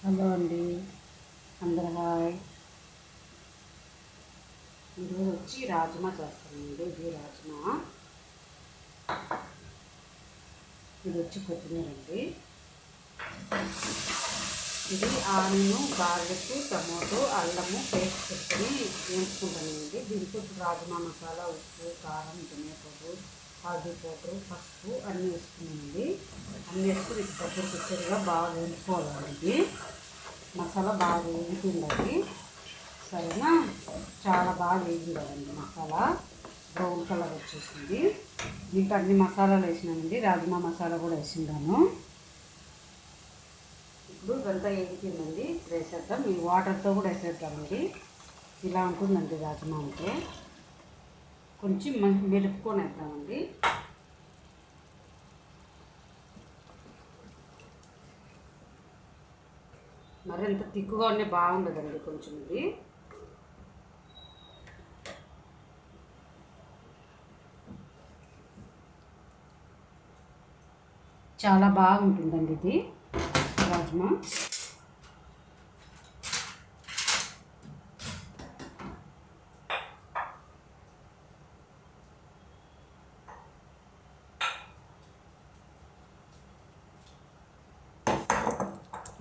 Hello అండి, అందరు hi. ఈరోజు వచ్చి రాజ్మా చేస్తానండి. ఇది రాజ్మా, ఇది వచ్చి కొత్తిమీర అండి. ఇది ఆనియన్, గార్లిక్, టమోటో, అల్లము పేస్ట్ పెట్టుకొని వేయించుకుంటానండి. దీంట్లో రాజ్మా మసాలా, ఉప్పు, కారం, ధనియా పౌడర్, హల్దీ పౌడర్, పసుపు అన్నీ వేసుకున్నానండి. అన్నీ వేసుకుని దగ్గర పిచ్చర్గా బాగా వేయించుకోవాలండి. మసాలా బాగా వేయించిందండి. సరేనా, చాలా బాగా వేయించాలండి. మసాలా బ్రౌన్ కలర్ వచ్చేసింది. దీంట్లో అన్ని మసాలాలు వేసినానండి. రాజ్మా మసాలా కూడా వేసిండాను. ఇప్పుడు ఇదంతా వేయించిందండి. వేసేద్దాం. ఈ వాటర్తో కూడా వేసేద్దామండి. ఇలా ఉంటుందండి రాజ్మా అంటే. కొంచెం మెలుపుకొని వేద్దామండి. మరింత తిక్కుగా ఉంటే బాగుండదండి. కొంచెం ఇది చాలా బాగుంటుందండి. ఇది రాజ్మా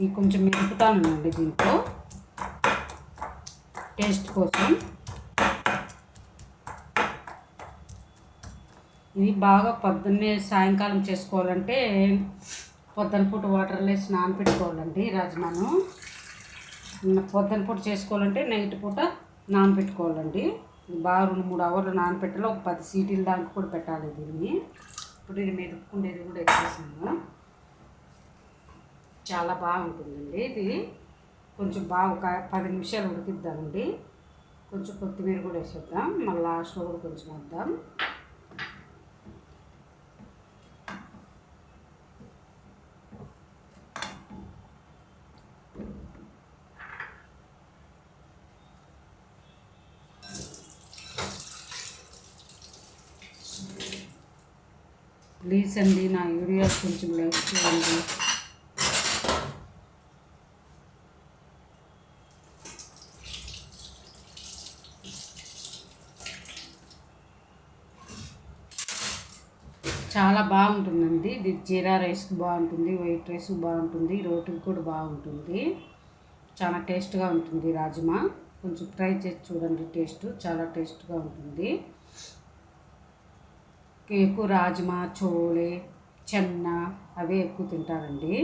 ఇది కొంచెం మెరుపుతానండి దీంట్లో టేస్ట్ కోసం. ఇది బాగా పొద్దున్నే సాయంకాలం చేసుకోవాలంటే పొద్దున పూట వాటర్లో వేసి నానబెట్టుకోవాలండి. రాజ్మాను పొద్దున పూట చేసుకోవాలంటే నైట్ పూట నానబెట్టుకోవాలండి. బాగా 2-3 అవర్లు నానబెట్టాలి. ఒక 10 సీటీల దాకా కూడా పెట్టాలి దీన్ని. ఇప్పుడు ఇది మెదుపుకుండేది కూడా ఎక్కేసాను. చాలా బాగుంటుందండి. ఇది కొంచెం బాగా ఒక 10 నిమిషాలు ఉడికిద్దామండి. కొంచెం కొత్తిమీర కూడా వేసేద్దాం. మళ్ళీ లాస్ట్లో కూడా కొంచెం వేద్దాం. ప్లీజ్ అండి, నా వీడియోస్ కొంచెం లైక్ చేయండి. చాలా బాగుంటుందండి. ఇది జీరా రైస్కి బాగుంటుంది, వైట్ రైస్కి బాగుంటుంది, రోటీకి కూడా బాగుంటుంది. చాలా టేస్ట్గా ఉంటుంది రాజ్మా. కొంచెం ట్రై చేసి చూడండి. టేస్ట్ చాలా టేస్ట్గా ఉంటుంది. ఎక్కువ రాజ్మా, చోలే, చెన్న అవే ఎక్కువ తింటారండి.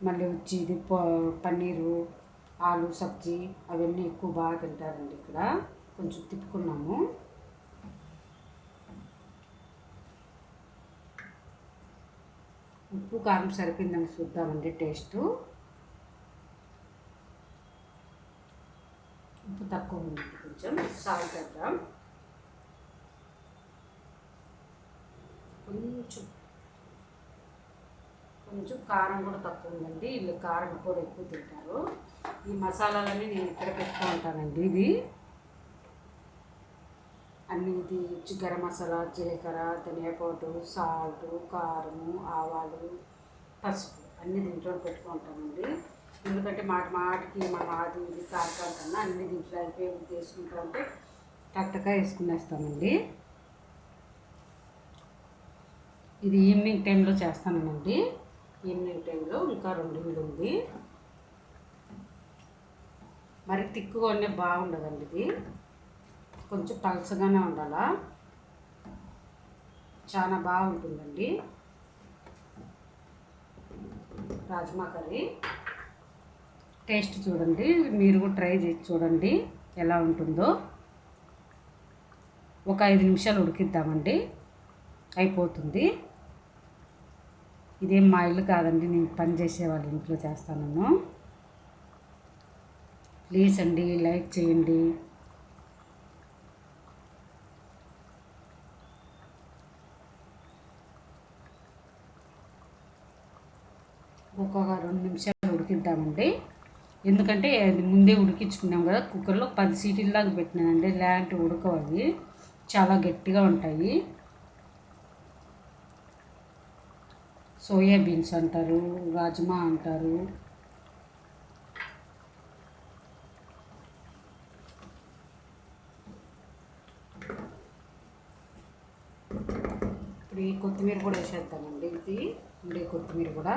మళ్ళీ వచ్చి ఇది పన్నీరు, ఆలు సబ్జీ అవన్నీ ఎక్కువ బాగా తింటారండి. ఇక్కడ కొంచెం తిప్పుకున్నాము. ఉప్పు కారం సరిపోయిందని చూద్దామండి. టేస్టు ఉప్పు తక్కువ ఉంది, కొంచెం సాల్ట్ వేద్దాం. కొంచెం కారం కూడా తక్కువ ఉందండి. వీళ్ళు కారం కూడా ఎక్కువ తింటారు. ఈ మసాలాలన్నీ నేను ఇక్కడ పెట్టుతూ ఉంటానండి. ఇది అన్నీ ఇది గరం మసాలా, జీలకర్ర, ధనియా పౌడర్, సాల్ట్, కారము, ఆవాలు, పసుపు అన్నీ దీంట్లో పెట్టుకుంటామండి. ఎందుకంటే మాటికి మనం అది ఇది కారకాల కన్నా అన్ని దీంట్లో అయిపోయి వేసుకుంటూ ఉంటే టక్కగా వేసుకునేస్తామండి. ఇది ఈవినింగ్ టైంలో చేస్తానండి. ఈవినింగ్ టైంలో ఇంకా 2 ఇళ్ళు ఉంది. మరి తిక్కుగా ఉండే బాగుండదండి. ఇది కొంచెం పలసగానే ఉండాలా. చాలా బాగుంటుందండి రాజ్మా కర్రీ. టేస్ట్ చూడండి, మీరు కూడా ట్రై చేసి చూడండి ఎలా ఉంటుందో. ఒక 5 నిమిషాలు ఉడికిద్దామండి, అయిపోతుంది. ఇదేం మా ఇల్లు కాదండి, నేను పని చేసే వాళ్ళ ఇంట్లో చేస్తాను. ప్లీజ్ అండి, లైక్ చేయండి. ఒక్కొక్క 2 నిమిషాలు ఉడికిద్దామండి. ఎందుకంటే అది ముందే ఉడికించుకున్నాం కదా కుక్కర్లో. 10 సీటీల దాకా పెట్టినానండి. లేదంటే ఉడకవు, అవి చాలా గట్టిగా ఉంటాయి. సోయా బీన్స్ అంటారు, రాజ్మా అంటారు. ఇప్పుడు ఈ కొత్తిమీర కూడా వేసేద్దామండి. ఇది ఉండే కొత్తిమీర కూడా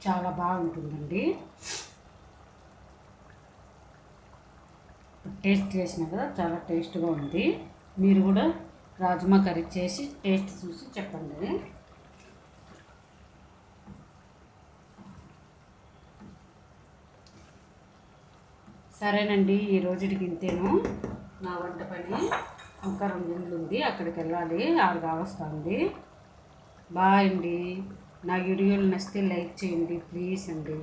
చాలా బాగుంటుందండి. టేస్ట్ చేసిన కదా, చాలా టేస్ట్గా ఉంది. మీరు కూడా రాజ్మా కర్రీ చేసి టేస్ట్ చూసి చెప్పండి. సరేనండి, ఈ రోజుకి ఇంతేను నా వంట పని. ఇంకా 2 గంటలు ఉంది, అక్కడికి వెళ్ళాలి. 6 కావస్తుంది. బాయ్ అండి. నా వీడియోలు నచ్చితే లైక్ చేయండి ప్లీజ్ అండి.